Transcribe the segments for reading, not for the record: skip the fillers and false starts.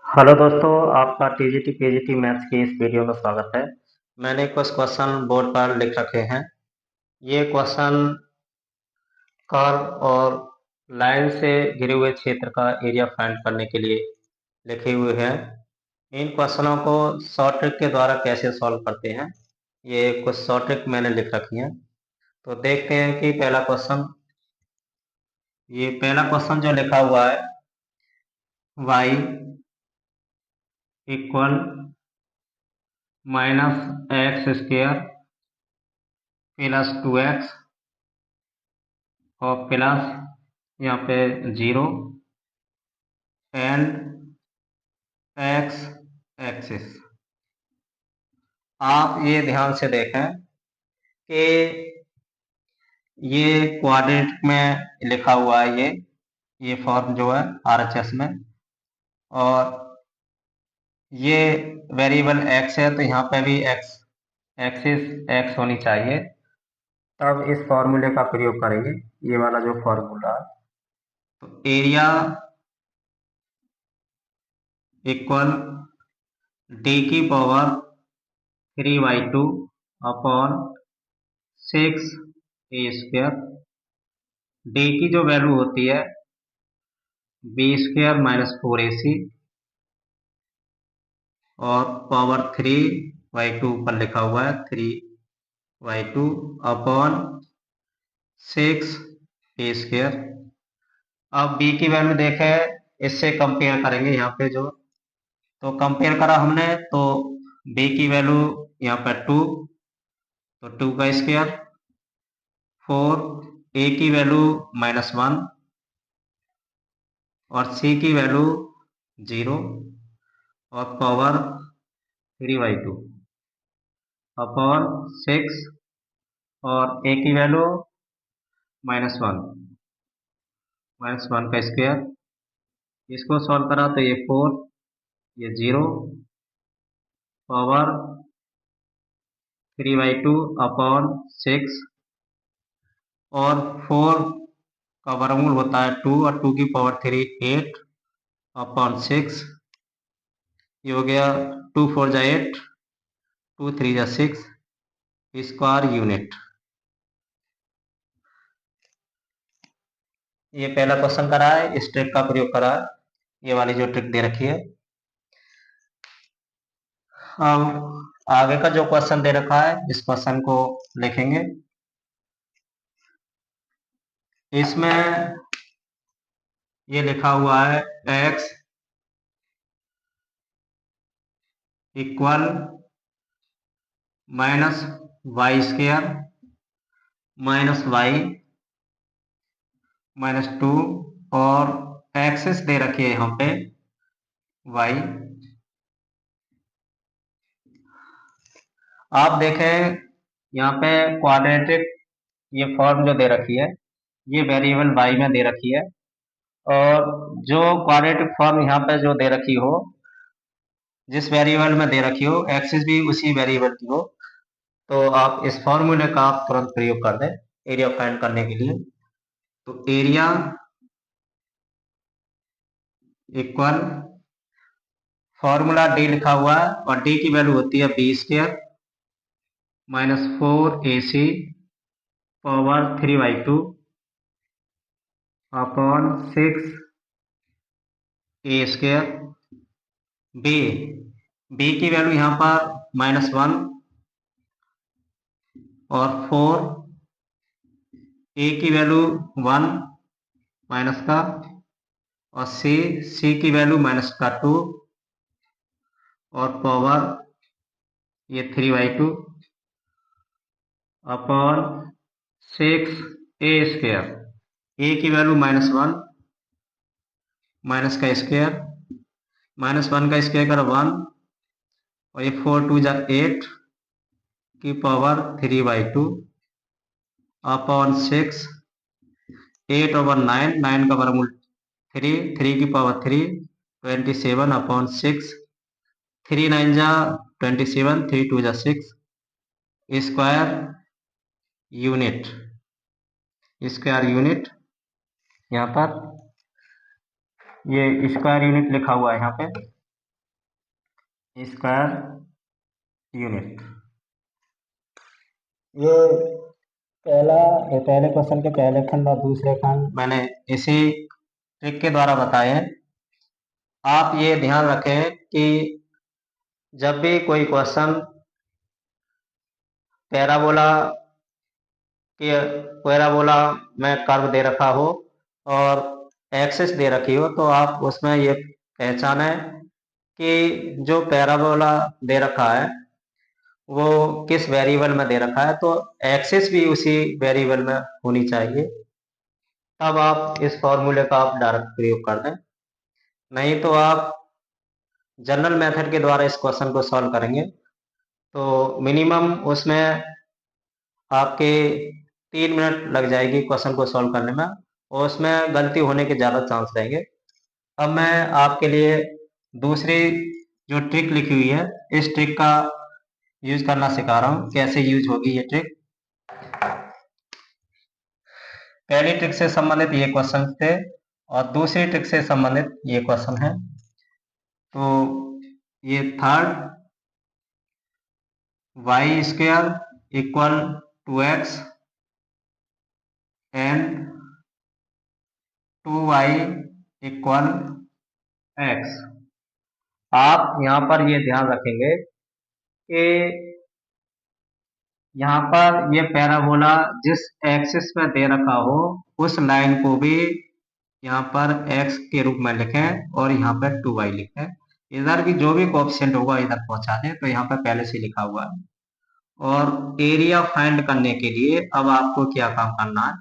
Hello दोस्तों, आपका TGT PGT maths की इस वीडियो में स्वागत है। मैंने कुछ क्वेश्चन बोर्ड पर लिख रखे हैं। ये क्वेश्चन कर्व और लाइन से घिरे हुए क्षेत्र का एरिया फाइंड करने के लिए लिखे हुए हैं। इन क्वेश्चनों को शॉर्ट ट्रिक के द्वारा कैसे सॉल्व करते हैं, ये कुछ शॉर्ट ट्रिक मैंने लिख रखी हैं। तो देखते हैं कि पहला क्वेश्चन जो लिखा हुआ है, y equal -x² plus 2x और प्लस यहाँ पे 0 एंड x एक्सिस। आप ये ध्यान से देखें कि ये क्वाड्रेटिक में लिखा हुआ है, ये फॉर्म जो है आरएचएस में, और ये वेरिएबल x है तो यहाँ पे भी x एक्सिस x होनी चाहिए। तब इस फॉर्मूले का प्रयोग करेंगे, ये वाला जो फॉर्मूला है। तो एरिया इक्वल d की पावर 3/2 अपॉन 6a²। d की जो वैल्यू होती है b² - 4ac और पावर 3/2 पर लिखा हुआ है 3/2 अपॉन 6a²। अब b की वैल्यू देखें, इससे कंपेयर करेंगे यहाँ पे तो कंपेयर करा हमने तो b की वैल्यू यहाँ पर 2, तो 2 का स्क्वायर, 4, a की वैल्यू -1 और c की वैल्यू 0 और पावर 3/2 अपॉन 6 और a की वैल्यू -1 का स्क्वायर। इसको सॉल्व करा तो ये 4, ये 0, पावर 3/2 अपॉन 6 और 4 का वर्गमूल होता है 2 और 2 की पावर 3 8 अपॉन 6। ये हो गया 2 4 जा 8, 2 3 जा 6 स्क्वायर यूनिट। ये पहला क्वेश्चन करा है, इस ट्रिक का प्रयोग करा है, ये वाली जो ट्रिक दे रखी है। अब आगे का जो क्वेश्चन दे रखा है, इस क्वेश्चन को लिखेंगे। इसमें ये लिखा हुआ है x इक्वल -y² -y -2 और एक्सिस दे रखी है यहाँ पे y। आप देखें यहाँ पे क्वाड्रेटिक ये फॉर्म जो दे रखी है, ये वेरिएबल y में दे रखी है, और जो क्वाड्रेटिक फॉर्म यहाँ पे जो दे रखी हो, जिस वेरिएबल में दे रखी हो, एक्सिस भी उसी वेरिएबल की हो, तो आप इस फॉर्मूले का आप तुरंत प्रयोग कर दें एरिया फाइंड करने के लिए। तो एरिया इक्वल फॉर्मूला डी लिखा हुआ है और डी की वैल्यू होती है b² -4ac power 3/2 upon 6a²। B की वैल्यू यहाँ पर -1 और 4, ए की वैल्यू 1 माइनस का, और सी की वैल्यू -2 और पावर ये 3/2 अपॉन 6a²। ए की वैल्यू -1 माइनस का स्क्वायर, -1 का स्क्वायर कर 1 और ये 4 2 जा 8 की पावर 3/2 अपॉन 6, 8 ओवर 9, 9 का वर्गमूल 3, 3 की पावर 3 27 अपॉन 6, 3 9 जा 27, 3 2 जा 6 स्क्वायर यूनिट। स्क्वायर यूनिट यहाँ पर ये स्क्वायर यूनिट लिखा हुआ है यहाँ पे। Square unit. ये पहले क्वेश्चन के पहले खंड और दूसरे खंड मैंने इसी ट्रिक के द्वारा बताए हैं। आप ये ध्यान रखें कि जब भी कोई क्वेश्चन पैराबोला में कर्व दे रखा हो और एक्सिस दे रखी हो, तो आप उसमें ये पहचाने कि जो पैराबोला दे रखा है वो किस वेरिएबल में दे रखा है, तो एक्सिस भी उसी वेरिएबल में होनी चाहिए, तब आप इस फॉर्मूले का आप डायरेक्ट प्रयोग कर दें। नहीं तो आप जनरल मेथड के द्वारा इस क्वेश्चन को सॉल्व करेंगे तो मिनिमम उसमें आपके 3 मिनट लग जाएगी क्वेश्चन को सॉल्व करने में, और उसमें गलती होने के ज़्यादा चांस रहेंगे। अब मैं आपके लिए दूसरी जो ट्रिक लिखी हुई है, इस ट्रिक का यूज करना सिखा रहा हूँ। कैसे यूज होगी ये ट्रिक। पहली ट्रिक से संबंधित ये क्वेश्चन थे और दूसरी ट्रिक से संबंधित ये क्वेश्चन है। तो ये third, Y square equal 2x and 2y equal x। आप यहाँ पर ये ध्यान रखेंगे कि यहाँ पर ये पैराबोला जिस एक्सिस में दे रखा हो उस लाइन को भी यहाँ पर x के रूप में लिखें और यहाँ पर 2y लिखें। इधर भी जो भी कोएफिशिएंट होगा इधर पहुंचा दें, तो यहाँ पर पहले से लिखा हुआ है। और एरिया फाइंड करने के लिए अब आपको क्या काम करना है,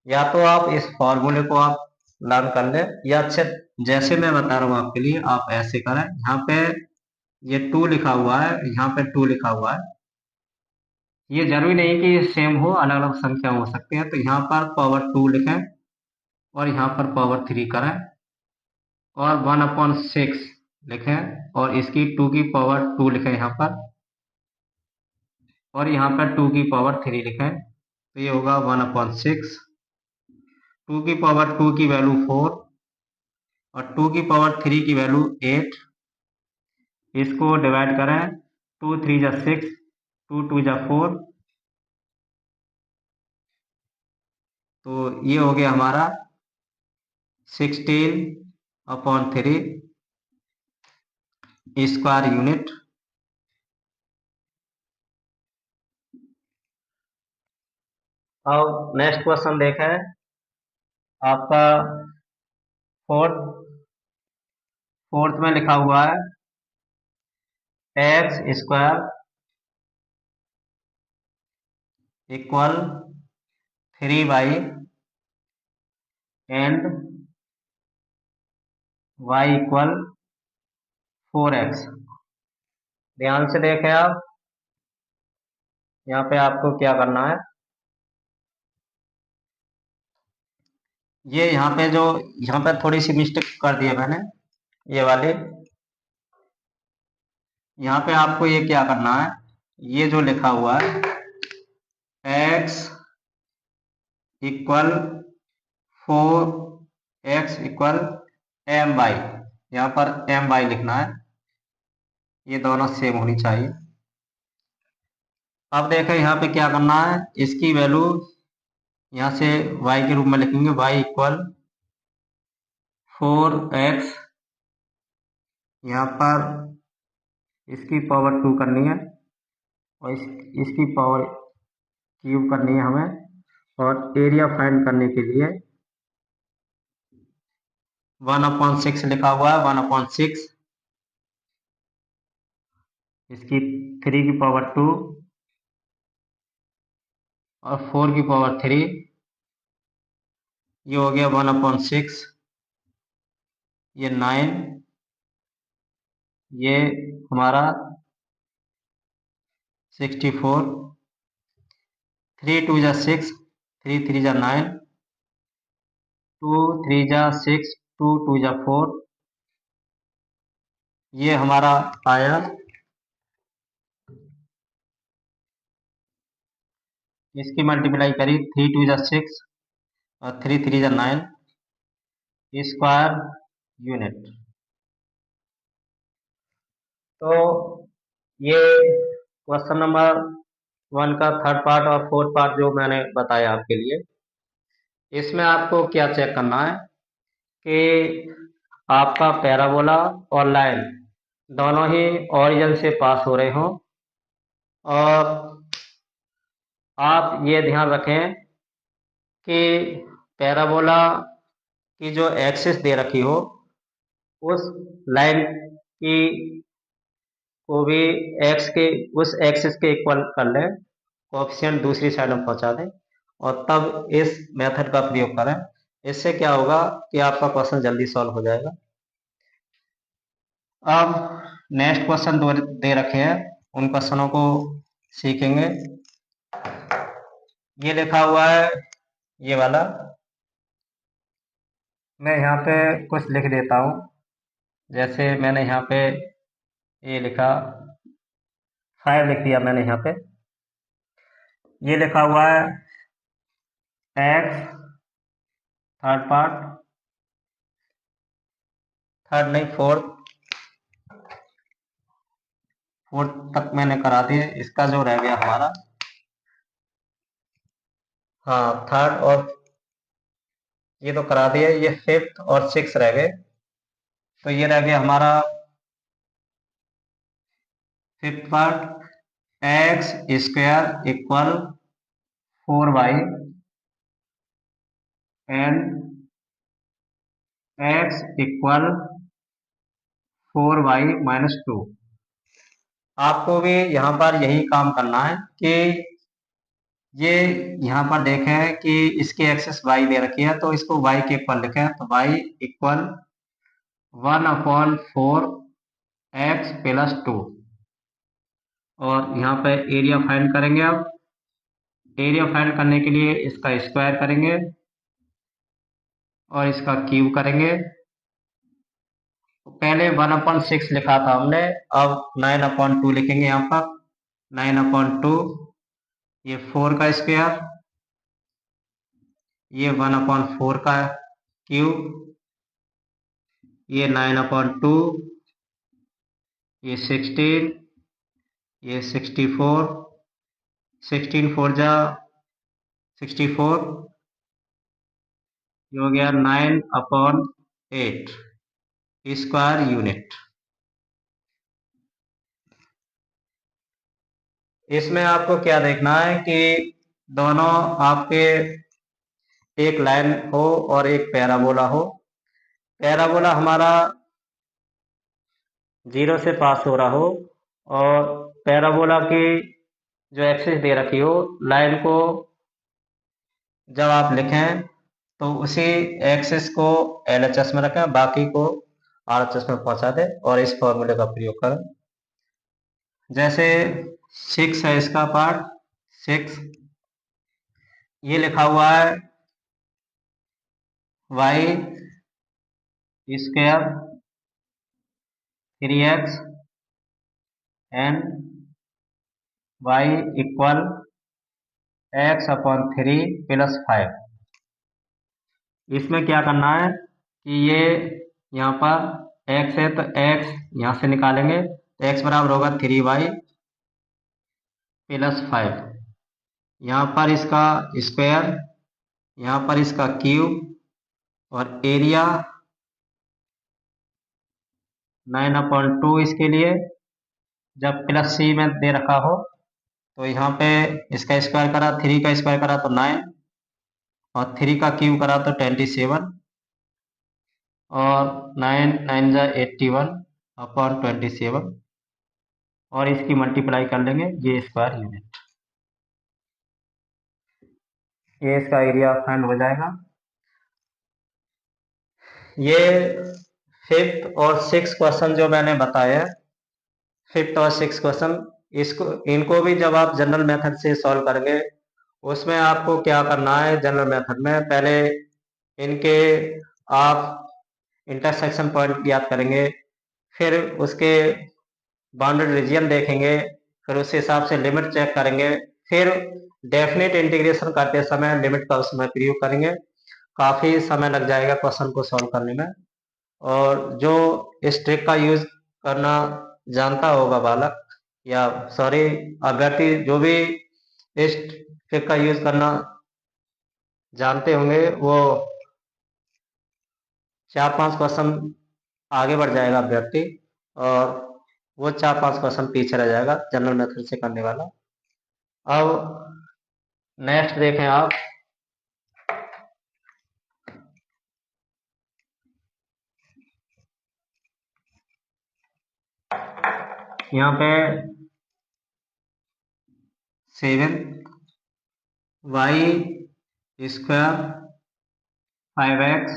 या तो आप इस फॉर्मूले को आप लर्न कर ले, या अच्छे जैसे मैं बता रहा हूँ आपके लिए आप ऐसे करें। यहाँ पे ये 2 लिखा हुआ है, यहाँ पे 2 लिखा हुआ है। ये जरूरी नहीं कि सेम हो, अलग अलग संख्या हो सकते हैं। तो यहाँ पर पावर 2 लिखें और यहाँ पर पावर 3 करें और 1/6 लिखें और इसकी 2 की पावर 2 लिखें यहाँ पर, और यहाँ पर 2 की पावर 3 लिखें। तो ये होगा 1/6। 2 की पावर 2 की वैल्यू 4 और 2 की पावर 3 की वैल्यू 8। इसको डिवाइड करें, 2 3 जा 6, 2 2 जा 4। तो ये हो गया हमारा 16/3 स्क्वायर यूनिट। अब नेक्स्ट क्वेश्चन देखें, आपका फोर्थ में लिखा हुआ है x square equal 3y and y equal 4x। ध्यान से देखें आप, यहाँ पे आपको क्या करना है। ये यहाँ पे थोड़ी सी मिस्टेक कर दी है मैंने, ये वाली। यहाँ पे आपको ये क्या करना है, ये जो लिखा हुआ है x equal 4x equal my, यहाँ पर my लिखना है। ये दोनों सेम होनी चाहिए। अब देखें यहाँ पे क्या करना है, इसकी वैल्यू यहाँ से y के रूप में लिखेंगे, y इक्वल 4x, यहाँ पर इसकी पावर 2 करनी है और इसकी पावर क्यूब करनी है हमें, और एरिया फाइंड करने के लिए 1/6 लिखा हुआ है। 1/6 इसकी 3 की पावर 2 और 4 की पावर 3, ये हो गया 1/6। ये 9, ये हमारा 64। 3 2 जा 6, 3 3 जा 9, 2 3 जा 6, 2 2 जा 4। ये हमारा आया। इसकी मल्टीप्लाई करी, 3 2 जा 6 और 3 3 जा 9 स्क्वायर यूनिट। तो ये क्वेश्चन नंबर 1 का थर्ड पार्ट और फोर्थ पार्ट जो मैंने बताया आपके लिए, इसमें आपको क्या चेक करना है कि आपका पैराबोला और लाइन दोनों ही ओरिजिन से पास हो रहे हों, और आप ये ध्यान रखें कि पैराबोला की जो एक्सिस दे रखी हो उस लाइन की को भी एक्स के उस एक्सिस के इक्वल कर लें, कोएफिशिएंट दूसरी साइड में पहुंचा दें और तब इस मेथड का प्रयोग करें। इससे क्या होगा कि आपका क्वेश्चन जल्दी सॉल्व हो जाएगा। अब नेक्स्ट क्वेश्चन दे रखे हैं, उन क्वेश्चनों को सीखेंगे। ये लिखा हुआ है, ये वाला मैं यहाँ पे कुछ लिख देता हूँ। जैसे मैंने यहाँ पे ये लिखा 5 लिख दिया मैंने यहाँ पे। ये लिखा हुआ है एक्स थर्ड पार्ट, थर्ड नहीं फोर्थ तक मैंने करा दिए। इसका जो रह गया हमारा, हाँ थर्ड और ये तो करा दिए, ये फिफ्थ और सिक्स रह गए। तो ये रह गया हमारा fifth part, x square equal 4y and x equal 4y minus 2। आपको भी यहाँ पर यही काम करना है कि ये यहाँ पर देखें कि इसकी एक्सेस y दे रखी है, तो इसको y के इक्वल लिखें। तो y इक्वल 1/4 एक्स प्लस 2, और यहाँ पे एरिया फाइंड करेंगे। अब एरिया फाइंड करने के लिए इसका स्क्वायर करेंगे और इसका क्यूब करेंगे। पहले 1/6 लिखा था हमने, अब 9/2 लिखेंगे यहाँ पर। 9/2, ये 4 का स्क्वायर, ये 1/4 का क्यूब, ये 9/2, ये 16, ये 64, 16 4 जा 64, ये हो गया 9/8 स्क्वायर यूनिट। इसमें आपको क्या देखना है कि दोनों आपके एक लाइन हो और एक पैराबोला हो। पैराबोला हमारा 0 से पास हो रहा हो, और पैराबोला की जो एक्सिस दे रखी हो, लाइन को जब आप लिखें तो उसी एक्सिस को LHS में रखें, बाकी को RHS में पहुंचा दें और इस फॉर्मूले का प्रयोग करें। जैसे 6 है इसका पार्ट 6, ये लिखा हुआ है y square 3x and y equal x/3 plus 5। इसमें क्या करना है कि ये यहाँ पर x है तो x यहाँ से निकालेंगे, तो x बराबर होगा 3y प्लस 5। यहाँ पर इसका स्क्वायर, यहाँ पर इसका क्यूब, और एरिया 9/2 इसके लिए। जब प्लस सी में दे रखा हो तो यहाँ पे इसका स्क्वायर करा, 3 का स्क्वायर करा तो 9, और 3 का क्यूब करा तो 27, और 9 9 जा 81/27, और इसकी मल्टीप्लाई कर लेंगे, ये स्क्वायर यूनिट। ये इसका एरिया फाइंड हो जाएगा। ये फिफ्थ और सिक्स क्वेश्चन जो मैंने बताया, फिफ्थ और सिक्स क्वेश्चन, इनको भी जब आप जनरल मेथड से सॉल्व करेंगे, उसमें आपको क्या करना है, जनरल मेथड में पहले इनके आप इंटरसेक्शन पॉइंट याद करेंगे, फिर उसके बाउंडेड रीजन देखेंगे, फिर उस हिसाब से लिमिट चेक करेंगे, फिर डेफिनेट इंटीग्रेशन करते समय लिमिट का उसमें प्रयोग करेंगे। काफ़ी समय लग जाएगा क्वेश्चन को सॉल्व करने में, और जो इस ट्रिक का यूज करना जानता होगा बालक या सॉरी अभ्यर्थी जो भी इस ट्रिक का यूज करना जानते होंगे वो 4-5 क्वेश्चन आगे बढ़ जाएगा अभ्यर्थी, और वो 4-5 क्वेश्चन पीछे रह जाएगा जनरल मेथड से करने वाला। अब नेक्स्ट देखें आप, यहाँ पे 7 y square 5x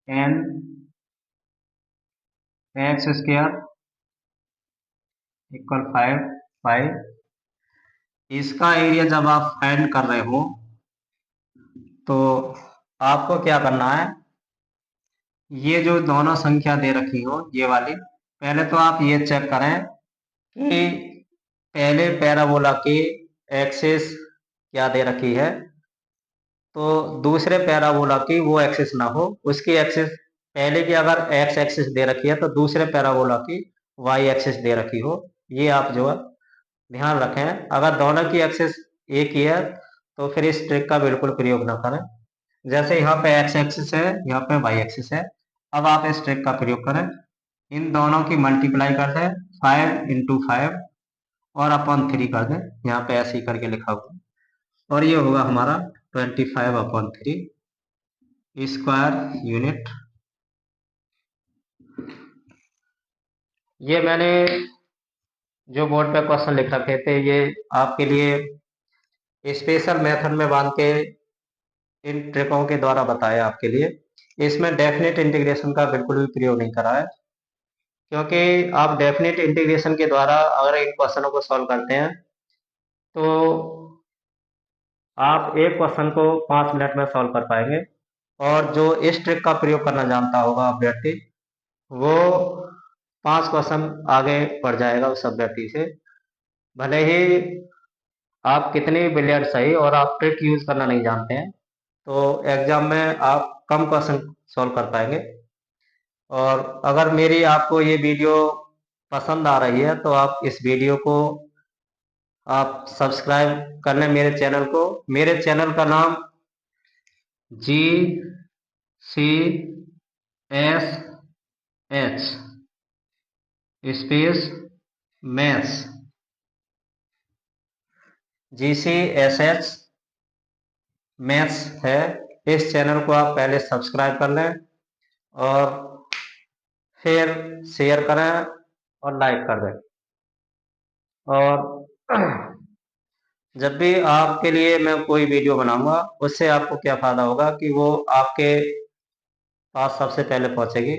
and X square equal 5 इसका एरिया जब आप फाइंड कर रहे हो तो आपको क्या करना है, ये जो दोनों संख्या दे रखी हो ये वाली, पहले तो आप ये चेक करें कि पहले पैराबोला की एक्सिस क्या दे रखी है, तो दूसरे पैराबोला की वो एक्सिस ना हो, उसकी एक्सिस पहले की अगर एक्स एक्सिस दे रखी है तो दूसरे पैराबोला की वाई एक्सिस दे रखी हो। ये आप जो है ध्यान रखें, अगर दोनों की एक्सिस एक ही है तो फिर इस ट्रिक का बिल्कुल प्रयोग ना करें। जैसे यहाँ पे एक्स एक्सिस है, यहाँ पे वाई एक्सिस है, अब आप इस ट्रिक का प्रयोग करें, इन दोनों की मल्टीप्लाई कर दें 5 × 5 और अपॉन 3 कर दें, यहाँ पे ऐसे ही करके लिखा हुआ, और ये होगा हमारा 25/3 स्क्वायर यूनिट। ये मैंने जो बोर्ड पे क्वेश्चन लिख रखे थे ये आपके लिए स्पेशल मेथड में बांध के इन ट्रिकों के द्वारा बताया आपके लिए। इसमें डेफिनेट इंटीग्रेशन का बिल्कुल भी प्रयोग नहीं करा है, क्योंकि आप डेफिनेट इंटीग्रेशन के द्वारा अगर इन क्वेश्चनों को सॉल्व करते हैं तो आप एक क्वेश्चन को 5 मिनट में सॉल्व कर पाएंगे, और जो इस ट्रिक का प्रयोग करना जानता होगा अभ्यर्थी वो 5 क्वेश्चन आगे बढ़ जाएगा उस अभ्यर्थी से, भले ही आप कितने ब्रिलियंट सही और आप ट्रिक यूज करना नहीं जानते हैं तो एग्जाम में आप कम क्वेश्चन सॉल्व कर पाएंगे। और अगर मेरी आपको ये वीडियो पसंद आ रही है तो आप इस वीडियो को आप सब्सक्राइब कर लें मेरे चैनल का नाम GCSH space maths, GCSH maths है। इस चैनल को आप पहले सब्सक्राइब कर लें और फिर शेयर करें और लाइक कर दें, और जब भी आपके लिए मैं कोई वीडियो बनाऊंगा उससे आपको क्या फायदा होगा कि वो आपके पास सबसे पहले पहुंचेगी।